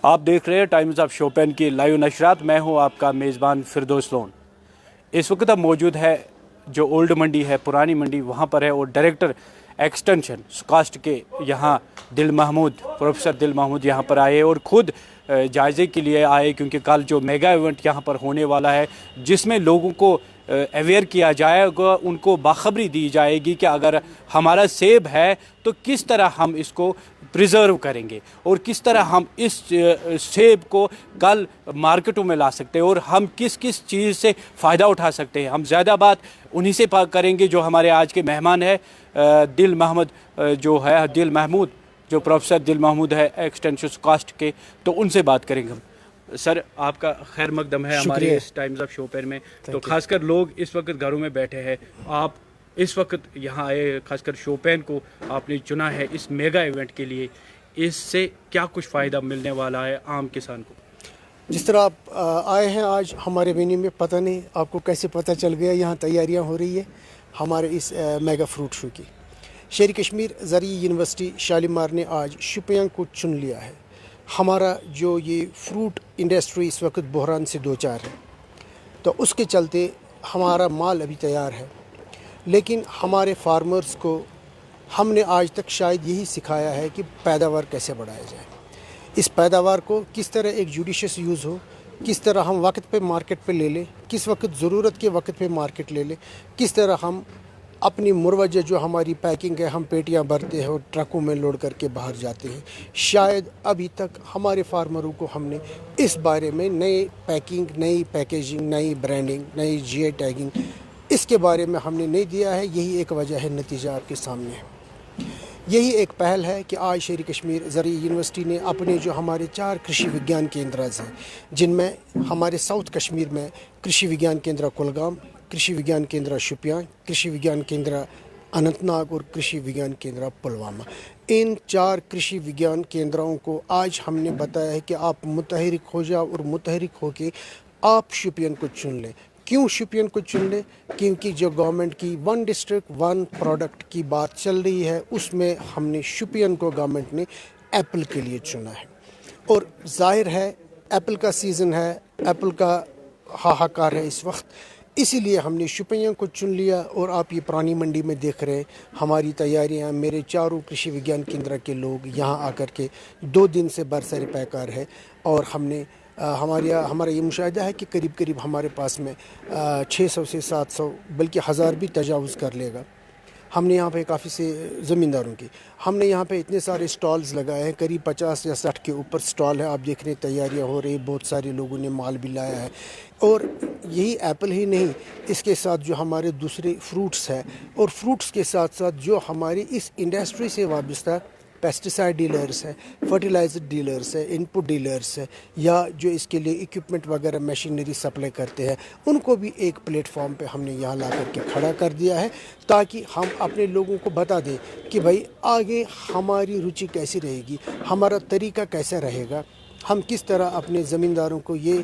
आप देख रहे हैं टाइम्स ऑफ शोपियां की लाइव नशरात। मैं हूं आपका मेज़बान फिरदौस लोन। इस वक्त अब मौजूद है जो ओल्ड मंडी है, पुरानी मंडी, वहां पर है और डायरेक्टर एक्सटेंशन सुकास्ट के यहाँ प्रोफेसर दिल महमूद यहाँ पर आए और ख़ुद जायज़े के लिए आए, क्योंकि कल जो मेगा इवेंट यहाँ पर होने वाला है जिसमें लोगों को अवेयर किया जाएगा, उनको बाखबरी दी जाएगी कि अगर हमारा सेब है तो किस तरह हम इसको प्रिजर्व करेंगे और किस तरह हम इस सेब को कल मार्केटों में ला सकते हैं और हम किस किस चीज़ से फ़ायदा उठा सकते हैं। हम ज़्यादा बात उन्हीं से करेंगे जो हमारे आज के मेहमान हैं, दिल महमूद जो प्रोफेसर दिल महमूद है एक्सटेंशन कास्ट के, तो उनसे बात करेंगे हम। सर, आपका खैर मकदम है हमारे इस टाइम्स ऑफ शोपियां में। तो खासकर लोग इस वक्त घरों में बैठे हैं, आप इस वक्त यहाँ आए, खासकर शोपियां को आपने चुना है इस मेगा इवेंट के लिए, इससे क्या कुछ फ़ायदा मिलने वाला है आम किसान को? जिस तरह आप आए हैं आज हमारे वेन्यू में, पता नहीं आपको कैसे पता चल गया, यहाँ तैयारियाँ हो रही है हमारे इस मेगा फ्रूट शो की। शेर कश्मीर ज़रिए यूनिवर्सिटी शालीमार ने आज शोपियां को चुन लिया है। हमारा जो ये फ्रूट इंडस्ट्री इस वक्त बहरान से दो चार है, तो उसके चलते हमारा माल अभी तैयार है, लेकिन हमारे फार्मर्स को हमने आज तक शायद यही सिखाया है कि पैदावार कैसे बढ़ाया जाए। इस पैदावार को किस तरह एक जुडिशियस यूज़ हो, किस तरह हम वक्त पे मार्केट पे ले लें, किस वक्त ज़रूरत के वक्त पे मार्केट ले लें, किस तरह हम अपनी मुरवजा जो हमारी पैकिंग है, हम पेटियां भरते हैं और ट्रकों में लोड करके बाहर जाते हैं। शायद अभी तक हमारे फार्मरों को हमने इस बारे में नई पैकिंग, नई पैकेजिंग, नई ब्रांडिंग, नई जीआई टैगिंग, इसके बारे में हमने नहीं दिया है। यही एक वजह है, नतीजा आपके सामने है। यही एक पहल है कि आज शेर कश्मीर ज़रिए यूनिवर्सिटी ने अपने जो हमारे 4 कृषि विज्ञान केंद्र हैं, जिनमें हमारे साउथ कश्मीर में कृषि विज्ञान केंद्र कुलगाम, कृषि विज्ञान केंद्र शोपियां, कृषि विज्ञान केंद्र अनंतनाग और कृषि विज्ञान केंद्र पुलवामा, इन 4 कृषि विज्ञान केंद्रों को आज हमने बताया है कि आप मुतहरिक हो जाओ और मुतहरिक होके आप शोपियां को चुन लें। क्यों शोपियां को चुन लें? क्योंकि जो गवर्नमेंट की 1 डिस्ट्रिक्ट 1 प्रोडक्ट की बात चल रही है, उसमें हमने शोपियां को गवर्नमेंट ने एप्पल के लिए चुना है। और जाहिर है एप्पल का सीज़न है, एप्पल का हाहाकार है इस वक्त, इसीलिए हमने शोपियां को चुन लिया। और आप ये पुरानी मंडी में देख रहे हैं हमारी तैयारियां, मेरे 4 कृषि विज्ञान केंद्र के लोग यहाँ आकर के 2 दिन से बरसर पैकार है। और हमने हमारा ये मुशाहिदा है कि करीब करीब हमारे पास में 600 से 700 बल्कि 1000 भी तजावुज़ कर लेगा। हमने यहाँ पे काफ़ी से ज़मींदारों की हमने यहाँ पे इतने सारे स्टॉल्स लगाए हैं, करीब 50 या 60 के ऊपर स्टॉल है। आप देख रहे हैं तैयारियाँ हो रही, बहुत सारे लोगों ने माल भी लाया है। और यही एप्पल ही नहीं, इसके साथ जो हमारे दूसरे फ्रूट्स हैं और फ्रूट्स के साथ साथ जो हमारी इस इंडस्ट्री से वाबस्ता पेस्टिसाइड डीलर्स है, फर्टिलाइज़र डीलर्स है, इनपुट डीलर्स है, या जो इसके लिए इक्विपमेंट वगैरह मशीनरी सप्लाई करते हैं, उनको भी एक प्लेटफॉर्म पे हमने यहाँ ला करके खड़ा कर दिया है, ताकि हम अपने लोगों को बता दें कि भाई आगे हमारी रुचि कैसी रहेगी, हमारा तरीका कैसा रहेगा, हम किस तरह अपने ज़मींदारों को ये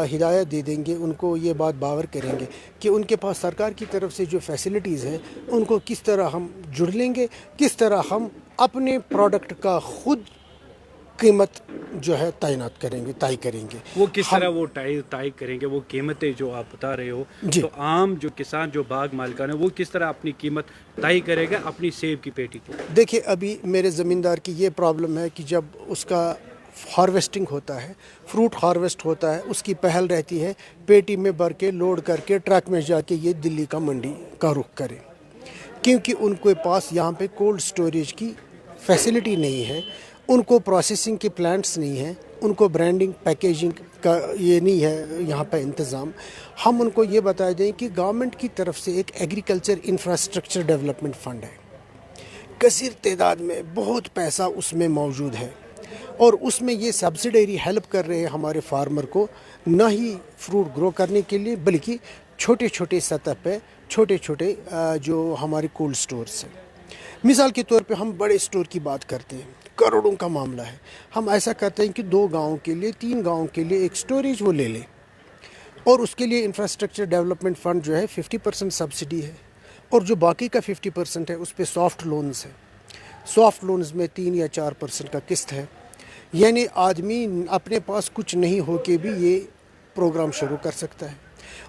हिदायत दे देंगे, उनको ये बात बावर करेंगे कि उनके पास सरकार की तरफ से जो फैसिलिटीज़ हैं उनको किस तरह हम जुड़ लेंगे, किस तरह हम अपने प्रोडक्ट का खुद कीमत जो है तैनात करेंगे, तय करेंगे। वो किस तरह वो तय करेंगे, वो कीमतें जो आप बता रहे हो, तो आम जो किसान, जो बाग मालिकान है, वो किस तरह अपनी कीमत तय करेगा अपनी सेब की पेटी को? देखिए, अभी मेरे ज़मींदार की ये प्रॉब्लम है कि जब उसका हार्वेस्टिंग होता है, फ्रूट हार्वेस्ट होता है, उसकी पहल रहती है पेटी में भर के लोड करके ट्रक में जाके ये दिल्ली का मंडी का रुख करें, क्योंकि उनके पास यहाँ पे कोल्ड स्टोरेज की फैसिलिटी नहीं है, उनको प्रोसेसिंग के प्लांट्स नहीं हैं, उनको ब्रांडिंग पैकेजिंग का ये नहीं है यहाँ पे इंतज़ाम। हम उनको ये बता दें कि गवर्नमेंट की तरफ से एक एग्रीकल्चर इंफ्रास्ट्रक्चर डेवलपमेंट फ़ंड है, कसीर तादाद में बहुत पैसा उसमें मौजूद है, और उसमें ये सब्सिडरी हेल्प कर रहे हैं हमारे फार्मर को, ना ही फ्रूट ग्रो करने के लिए बल्कि छोटे छोटे सतह पे छोटे छोटे जो हमारे कोल्ड स्टोर्स हैं। मिसाल के तौर पे हम बड़े स्टोर की बात करते हैं, करोड़ों का मामला है। हम ऐसा करते हैं कि 2 गाँव के लिए, 3 गाँव के लिए एक स्टोरेज वो ले लें, और उसके लिए इंफ्रास्ट्रक्चर डेवलपमेंट फ़ंड जो है 50% सब्सिडी है, और जो बाकी का 50% है उस पर सॉफ्ट लोन्स है। सॉफ्ट लोन्स में 3 या 4% का किस्त है। यानी आदमी अपने पास कुछ नहीं हो के भी ये प्रोग्राम शुरू कर सकता है,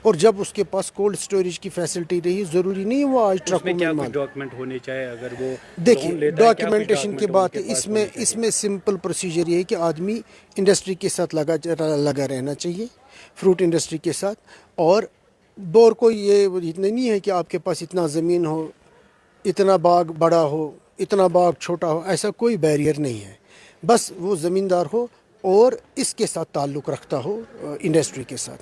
और जब उसके पास कोल्ड स्टोरेज की फैसिलिटी रही, ज़रूरी नहीं वो आज ट्रकों उसमें में क्या माल। डॉक्यूमेंट होने चाहिए अगर वो लोन देखिए लेता है, क्या कुछ डॉक्यूमेंटेशन की document बात है, उनके पास इसमें होने चाहिए? इसमें सिंपल प्रोसीजर ये है कि आदमी इंडस्ट्री के साथ लगा रहना चाहिए, फ्रूट इंडस्ट्री के साथ। और बोर को ये इतना नहीं है कि आपके पास इतना ज़मीन हो, इतना बाग बड़ा हो, इतना बाग छोटा हो, ऐसा कोई बैरियर नहीं है। बस वो ज़मींदार हो और इसके साथ ताल्लुक़ रखता हो इंडस्ट्री के साथ,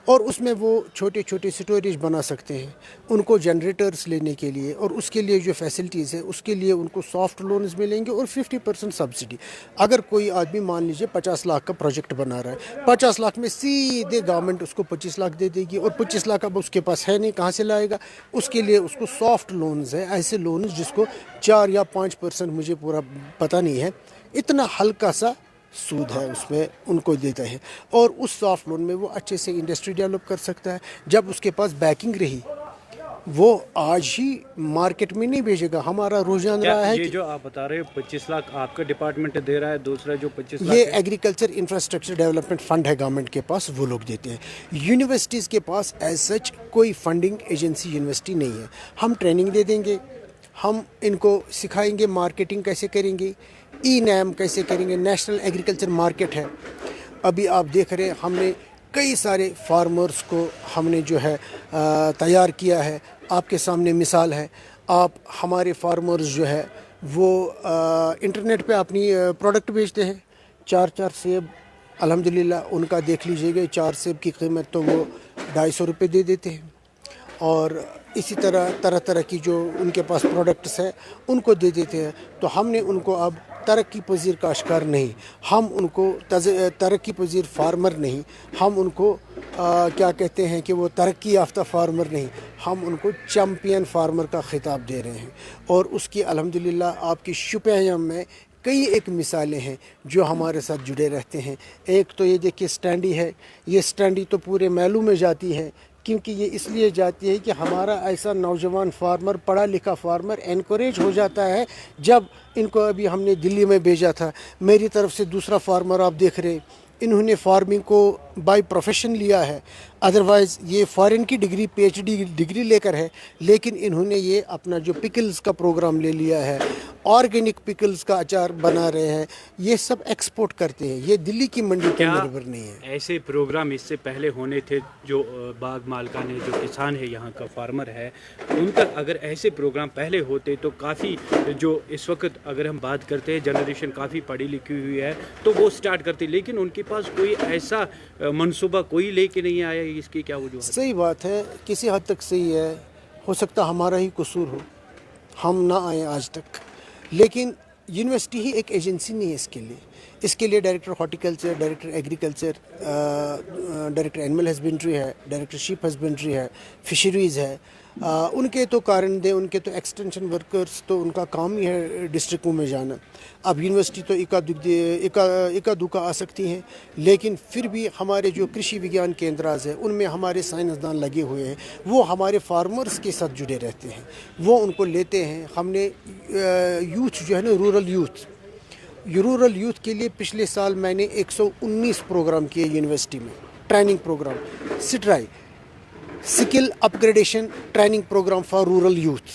और उसमें वो छोटे छोटे स्टोरेज बना सकते हैं। उनको जनरेटर्स लेने के लिए और उसके लिए जो फैसिलिटीज़ है उसके लिए उनको सॉफ्ट लोन्स मिलेंगे और 50% सब्सिडी। अगर कोई आदमी मान लीजिए 50 लाख का प्रोजेक्ट बना रहा है, 50 लाख में सीधे गवर्नमेंट उसको 25 लाख दे देगी, और 25 लाख अब उसके पास है नहीं, कहाँ से लाएगा? उसके लिए उसको सॉफ्ट लोन्स है, ऐसे लोन्स जिसको 4 या 5%, मुझे पूरा पता नहीं है, इतना हल्का सा सूद है उसमें उनको देता है, और उस सॉफ्ट लोन में वो अच्छे से इंडस्ट्री डेवलप कर सकता है। जब उसके पास बैकिंग रही, वो आज ही मार्केट में नहीं भेजेगा। हमारा रुझान क्या रहा है ये कि जो आप बता रहे हो 25 लाख आपका डिपार्टमेंट दे रहा है, दूसरा जो 25 ये लाख है, एग्रीकल्चर इंफ्रास्ट्रक्चर डेवलपमेंट फंड है गवर्नमेंट के पास, वो लोग देते हैं। यूनिवर्सिटीज़ के पास एज सच कोई फंडिंग एजेंसी यूनिवर्सिटी नहीं है। हम ट्रेनिंग दे देंगे, हम इनको सिखाएंगे मार्केटिंग कैसे करेंगे, ई नैम कैसे करेंगे, नेशनल एग्रीकल्चर मार्केट है। अभी आप देख रहे हैं हमने कई सारे फार्मर्स को हमने जो है तैयार किया है, आपके सामने मिसाल है। आप हमारे फार्मर्स जो है वो इंटरनेट पे अपनी प्रोडक्ट बेचते हैं। 4 सेब अल्हम्दुलिल्लाह उनका देख लीजिएगा, 4 सेब की कीमत तो वो 250 रुपये दे देते हैं। और इसी तरह तरह तरह की जो उनके पास प्रोडक्ट्स है उनको दे देते हैं। तो हमने उनको अब तरक्की पजीर काश्तकार नहीं, हम उनको तरक्की पजीर फार्मर नहीं, हम उनको क्या कहते हैं कि वो तरक्की याफ्ता फार्मर नहीं, हम उनको चैम्पियन फार्मर का खिताब दे रहे हैं। और उसकी अल्हम्दुलिल्लाह आपकी शुपियाँ में कई एक मिसालें हैं जो हमारे साथ जुड़े रहते हैं। एक तो ये देखिए स्टैंडी है, ये स्टैंडी तो पूरे मैलू में जाती है, क्योंकि ये इसलिए जाती है कि हमारा ऐसा नौजवान फार्मर, पढ़ा लिखा फार्मर एनकरेज हो जाता है। जब इनको अभी हमने दिल्ली में भेजा था, मेरी तरफ से दूसरा फार्मर आप देख रहे, इन्होंने फार्मिंग को बाय प्रोफेशन लिया है, अदरवाइज़ ये फॉरेन की डिग्री PhD डिग्री लेकर है, लेकिन इन्होंने ये अपना जो पिकल्स का प्रोग्राम ले लिया है, ऑर्गेनिक पिकल्स का अचार बना रहे हैं, ये सब एक्सपोर्ट करते हैं। ये दिल्ली की मंडी पर निर्भर नहीं है। ऐसे प्रोग्राम इससे पहले होने थे जो बाग मालकान है, जो किसान है, यहाँ का फार्मर है, उन तक अगर ऐसे प्रोग्राम पहले होते तो काफ़ी, जो इस वक्त अगर हम बात करते हैं जनरेशन काफ़ी पढ़ी लिखी हुई है तो वो स्टार्ट करती, लेकिन उनके पास कोई ऐसा मंसूबा कोई लेके नहीं आया। इसकी क्या वजह? सही बात है, किसी हद तक सही है, हो सकता हमारा ही कसूर हो, हम ना आए आज तक। लेकिन यूनिवर्सिटी ही एक एजेंसी नहीं है इसके लिए director horticulture, director agriculture, director animal husbandry है, डायरेक्टर शीप हस्बेंड्री है, फिशरीज़ है, उनके तो कारण दे, उनके तो एक्सटेंशन वर्कर्स, तो उनका काम ही है डिस्ट्रिक्टों में जाना। अब यूनिवर्सिटी तो इक्का दुक्का आ सकती हैं, लेकिन फिर भी हमारे जो कृषि विज्ञान केंद्राज है उनमें हमारे साइंसदान लगे हुए हैं, वो हमारे फार्मर्स के साथ जुड़े रहते हैं, वो उनको लेते हैं। हमने यूथ जो है ना, रूरल यूथ के लिए पिछले साल मैंने 119 प्रोग्राम किए यूनिवर्सिटी में, ट्रेनिंग प्रोग्राम, सिट्राई skill upgradation training programme for rural youth,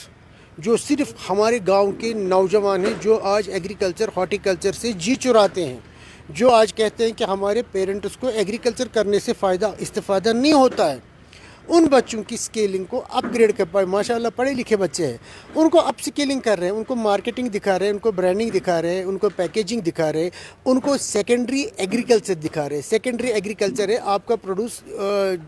जो सिर्फ हमारे गांव के नौजवान हैं जो आज एग्रीकल्चर हॉर्टिकल्चर से जी चुराते हैं, जो आज कहते हैं कि हमारे पेरेंट्स को एग्रीकल्चर करने से इस्तेफादा नहीं होता है। उन बच्चों की स्केलिंग को अपग्रेड कर पाए, माशाल्लाह पढ़े लिखे बच्चे हैं, उनको अप स्केलिंग कर रहे हैं, उनको मार्केटिंग दिखा रहे हैं, उनको ब्रांडिंग दिखा रहे हैं, उनको पैकेजिंग दिखा रहे हैं, उनको सेकेंडरी एग्रीकल्चर दिखा रहे हैं। सेकेंडरी एग्रीकल्चर है आपका प्रोड्यूस,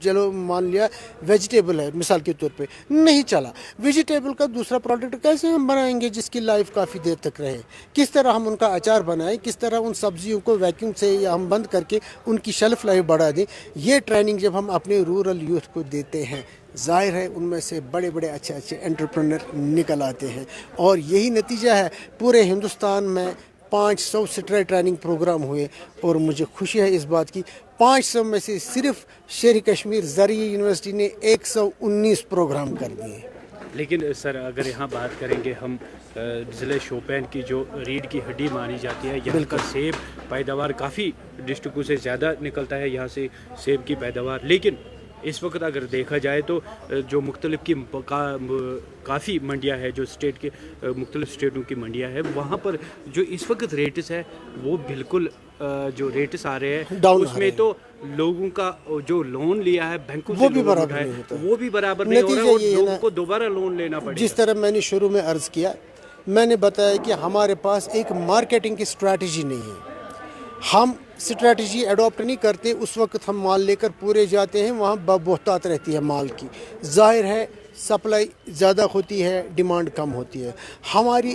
चलो मान लिया वेजिटेबल है मिसाल के तौर पे, नहीं चला, वेजिटेबल का दूसरा प्रोडक्ट कैसे हम बनाएंगे जिसकी लाइफ काफ़ी देर तक रहे? किस तरह हम उनका अचार बनाएं, किस तरह उन सब्जियों को वैक्यूम से या हम बंद करके उनकी शेल्फ लाइफ बढ़ा दें। ये ट्रेनिंग जब हम अपने रूरल यूथ को देते हैं, जाहिर है उनमें से बड़े बड़े अच्छे एंटरप्रेन्योर निकल आते हैं, और यही नतीजा है। पूरे हिंदुस्तान में 500 सिट्राई ट्रेनिंग प्रोग्राम हुए, और मुझे खुशी है इस बात की 500 में से सिर्फ शेर कश्मीर ज़रिए यूनिवर्सिटी ने 119 प्रोग्राम कर दिए। लेकिन सर अगर यहाँ बात करेंगे हम ज़िले शोपियान की जो रीढ़ की हड्डी मानी जाती है, यहाँ का सेब पैदावार काफ़ी डिस्ट्रिक्टों से ज़्यादा निकलता है यहाँ से सेब की पैदावार। लेकिन इस वक्त अगर देखा जाए तो जो मुख्तलिफ की काफ़ी मंडियाँ है, जो स्टेट के मुख्तलिफ स्टेटों की मंडियाँ है, वहाँ पर जो इस वक्त रेट्स है वो बिल्कुल जो रेट्स आ रहे हैं डाउन उसमें तो लोगों का जो लोन लिया है बैंकों वो से भी लोन बराबर उठाए, नहीं होता। वो भी बराबर नहीं हो रहा है और नतीजा ये है लोगों ना, को दोबारा लोन लेना पड़ेगा। जिस तरह मैंने शुरू में अर्ज़ किया, मैंने बताया कि हमारे पास एक मार्केटिंग की स्ट्रैटेजी नहीं है। हम स्ट्रैटेजी अडॉप्ट नहीं करते। उस वक्त हम माल लेकर पूरे जाते हैं, वहाँ बहुतात रहती है माल की। जाहिर है सप्लाई ज़्यादा होती है, डिमांड कम होती है। हमारी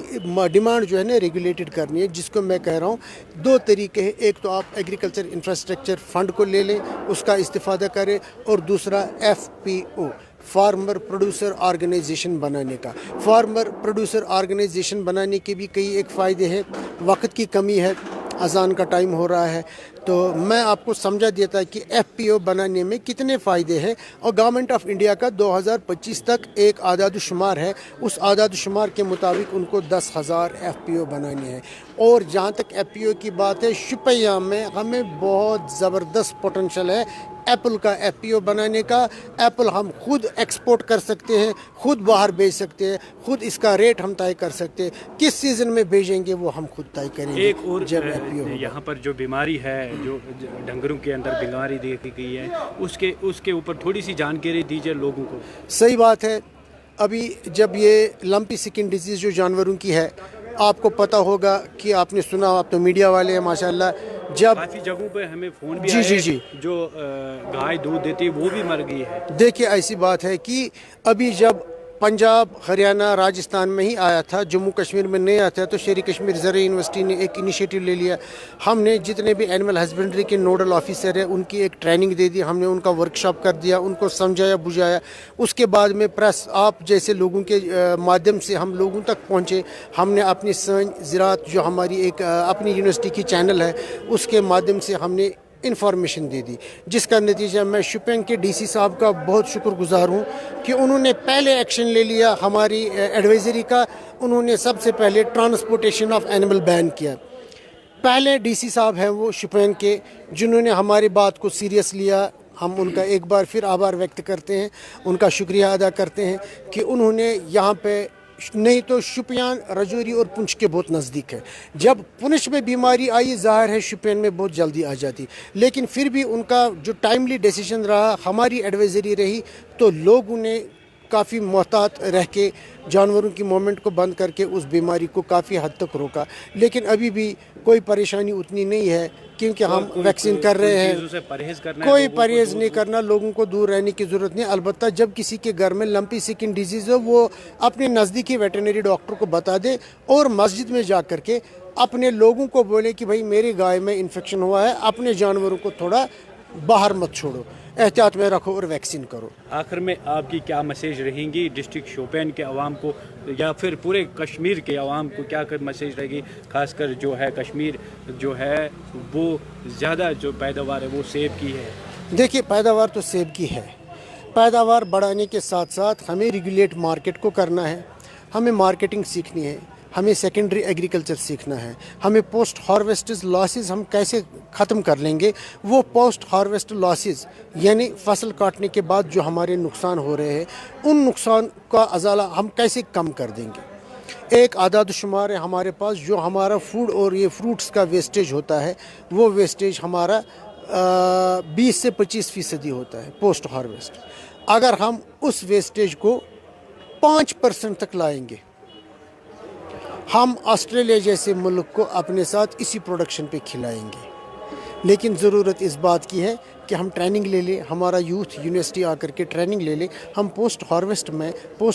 डिमांड जो है ना रेगुलेटेड करनी है, जिसको मैं कह रहा हूँ दो तरीके हैं। एक तो आप एग्रीकल्चर इंफ्रास्ट्रक्चर फंड को ले लें, उसका इस्तेफादा करें, और दूसरा FPO फार्मर प्रोड्यूसर ऑर्गेनाइजेशन बनाने का। फार्मर प्रोड्यूसर ऑर्गेनाइजेशन बनाने के भी कई एक फ़ायदे हैं। वक्त की कमी है, अजान का टाइम हो रहा है, तो मैं आपको समझा देता कि FPO बनाने में कितने फ़ायदे हैं। और गवर्नमेंट ऑफ इंडिया का 2025 तक एक आदाद शुमार है, उस आदाद शुमार के मुताबिक उनको 10,000 FPO बनाने हैं। और जहाँ तक FPO की बात है, शुपियाँ में हमें बहुत ज़बरदस्त पोटेंशल है एप्पल का FPO बनाने का। एप्पल हम खुद एक्सपोर्ट कर सकते हैं, खुद बाहर भेज सकते हैं, खुद इसका रेट हम तय कर सकते हैं। किस सीज़न में भेजेंगे वो हम खुद तय करेंगे। एक और जब FPO यहाँ पर जो बीमारी है, जो डंगरों के अंदर बीमारी देखी गई है, उसके ऊपर थोड़ी सी जानकारी दीजिए लोगों को। सही बात है। अभी जब ये लंपी स्किन डिजीज़ जो जानवरों की है, आपको पता होगा कि आपने सुना, आप तो मीडिया वाले हैं माशाल्लाह, जब काफ़ी जगहों पे हमें फ़ोन भी जी आए जी जी जो गाय दूध देती है वो भी मर गई है। देखिए ऐसी बात है कि अभी जब पंजाब, हरियाणा, राजस्थान में ही आया था, जम्मू कश्मीर में नहीं आया था, तो शेर कश्मीर ज़राई यूनिवर्सिटी ने एक इनिशिएटिव ले लिया। हमने जितने भी एनिमल हस्बेंड्री के नोडल ऑफिसर हैं उनकी एक ट्रेनिंग दे दी, हमने उनका वर्कशॉप कर दिया, उनको समझाया बुझाया। उसके बाद में प्रेस आप जैसे लोगों के माध्यम से हम लोगों तक पहुँचे। हमने अपनी ज़राअत जो हमारी एक अपनी यूनिवर्सिटी की चैनल है, उसके माध्यम से हमने इंफॉर्मेशन दे दी, जिसका नतीजा मैं शुपियां के DC साहब का बहुत शुक्रगुजार हूँ कि उन्होंने पहले एक्शन ले लिया हमारी एडवाइजरी का। उन्होंने सबसे पहले ट्रांसपोर्टेशन ऑफ एनिमल बैन किया। पहले DC साहब हैं वो शुपियां के, जिन्होंने हमारी बात को सीरियस लिया। हम उनका एक बार फिर आभार व्यक्त करते हैं, उनका शुक्रिया अदा करते हैं कि उन्होंने यहाँ पे, नहीं तो शुपियान रजौरी और पुंछ के बहुत नज़दीक है। जब पुंछ में बीमारी आई, ज़ाहिर है शुपियान में बहुत जल्दी आ जाती, लेकिन फिर भी उनका जो टाइमली डिसीजन रहा, हमारी एडवाइजरी रही, तो लोगों ने काफ़ी मोहतात रह के जानवरों की मूवमेंट को बंद करके उस बीमारी को काफ़ी हद तक रोका। लेकिन अभी भी कोई परेशानी उतनी नहीं है, क्योंकि हम वैक्सीन कर रहे हैं। कोई परहेज़ नहीं करना, लोगों को दूर रहने की ज़रूरत नहीं। अलबत्ता जब किसी के घर में लंपी स्किन डिजीज़ हो, वो अपने नज़दीकी वेटरनरी डॉक्टर को बता दे, और मस्जिद में जा कर के अपने लोगों को बोले कि भाई मेरी गाय में इन्फेक्शन हुआ है, अपने जानवरों को थोड़ा बाहर मत छोड़ो, एहतियात में रखो और वैक्सीन करो। आखिर में आपकी क्या मैसेज रहेंगी डिस्ट्रिक्ट शोपियान के अवाम को, या फिर पूरे कश्मीर के अवाम को क्या कर मैसेज रहेगी? खासकर जो है कश्मीर जो है वो ज़्यादा जो पैदावार है वो सेब की है। देखिए पैदावार तो सेब की है, पैदावार बढ़ाने के साथ साथ हमें रेगुलेट मार्केट को करना है, हमें मार्केटिंग सीखनी है, हमें सेकेंडरी एग्रीकल्चर सीखना है, हमें पोस्ट हार्वेस्ट लॉसेस हम कैसे ख़त्म कर लेंगे। वो पोस्ट हार्वेस्ट लॉसेस यानी फसल काटने के बाद जो हमारे नुकसान हो रहे हैं, उन नुकसान का अजाला हम कैसे कम कर देंगे। एक आदाद शुमार है हमारे पास, जो हमारा फूड और ये फ्रूट्स का वेस्टेज होता है, वो वेस्टेज हमारा 20 से 25% होता है पोस्ट हार्वेस्ट। अगर हम उस वेस्टेज को 5% तक लाएंगे, हम ऑस्ट्रेलिया जैसे मुल्क को अपने साथ इसी प्रोडक्शन पे खिलाएंगे। लेकिन ज़रूरत इस बात की है कि हम ट्रेनिंग ले लें, हमारा यूथ यूनिवर्सिटी आकर के ट्रेनिंग ले ले, हम पोस्ट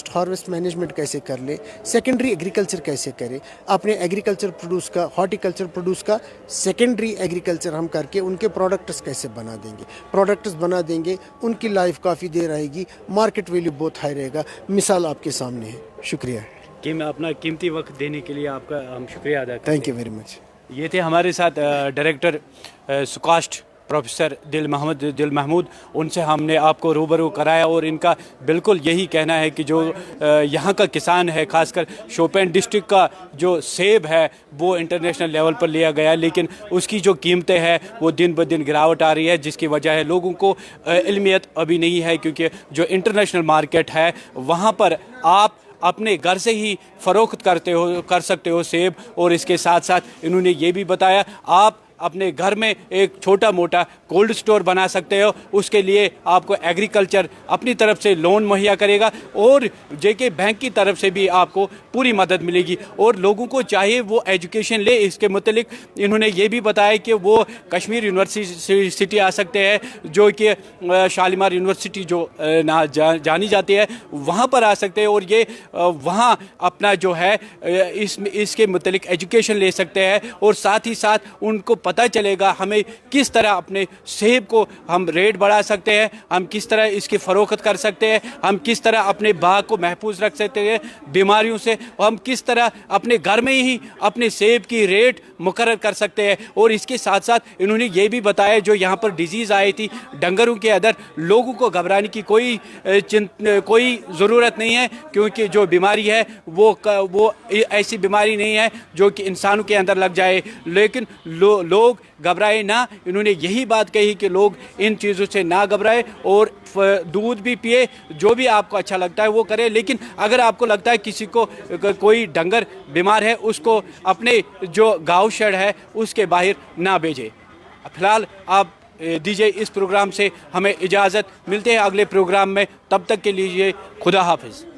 हार्वेस्ट मैनेजमेंट कैसे कर ले, सेकेंडरी एग्रीकल्चर कैसे करें, अपने एग्रीकल्चर प्रोड्यूस का, हॉर्टिकल्चर प्रोड्यूस का सेकेंडरी एग्रीकल्चर हम करके उनके प्रोडक्ट्स कैसे बना देंगे। प्रोडक्ट्स बना देंगे, उनकी लाइफ काफ़ी देर आएगी, मार्केट वैल्यू बहुत हाई रहेगा। मिसाल आपके सामने है। शुक्रिया कि मैं अपना कीमती वक्त देने के लिए आपका हम शुक्रिया अदा करते हैं। Thank you very much. ये थे हमारे साथ डायरेक्टर सुकास्ट प्रोफेसर दिल महमूद, उनसे हमने आपको रूबरू कराया और इनका बिल्कुल यही कहना है कि जो यहाँ का किसान है, खासकर शोपियां डिस्ट्रिक्ट का जो सेब है वो इंटरनेशनल लेवल पर लिया गया, लेकिन उसकी जो कीमतें हैं वो दिन ब दिन गिरावट आ रही है, जिसकी वजह है लोगों को इल्मियत अभी नहीं है, क्योंकि जो इंटरनेशनल मार्केट है वहाँ पर आप अपने घर से ही फ़रोख्त कर सकते हो सेब। और इसके साथ साथ इन्होंने ये भी बताया आप अपने घर में एक छोटा मोटा कोल्ड स्टोर बना सकते हो, उसके लिए आपको एग्रीकल्चर अपनी तरफ से लोन मुहैया करेगा और जेके बैंक की तरफ से भी आपको पूरी मदद मिलेगी। और लोगों को चाहिए वो एजुकेशन ले। इसके मुतलिक इन्होंने ये भी बताया कि वो कश्मीर यूनिवर्सिटी आ सकते हैं, जो कि शालीमार यूनिवर्सिटी जो जानी जाती है, वहाँ पर आ सकते हैं और ये वहाँ अपना जो है इसके मुतलिक एजुकेशन ले सकते हैं। और साथ ही साथ उनको पता चलेगा हमें किस तरह अपने सेब को हम रेट बढ़ा सकते हैं, हम किस तरह इसकी फ़रोख्त कर सकते हैं, हम किस तरह अपने बाग को महफूज रख सकते हैं बीमारियों से, और हम किस तरह अपने घर में ही अपने सेब की रेट मुकर्रर कर सकते हैं। और इसके साथ साथ इन्होंने ये भी बताया जो यहाँ पर डिजीज़ आई थी डंगरों के अंदर, लोगों को घबराने की कोई ज़रूरत नहीं है, क्योंकि जो बीमारी है वो ऐसी बीमारी नहीं है जो कि इंसानों के अंदर लग जाए, लेकिन लोग घबराए ना। इन्होंने यही बात कही कि लोग इन चीज़ों से ना घबराए और दूध भी पिए, जो भी आपको अच्छा लगता है वो करें, लेकिन अगर आपको लगता है किसी को कोई डंगर बीमार है उसको अपने जो गाँव शेड है उसके बाहर ना भेजें। फिलहाल आप दीजिए इस प्रोग्राम से हमें इजाज़त, मिलते हैं अगले प्रोग्राम में, तब तक के लिए खुदा हाफिज़।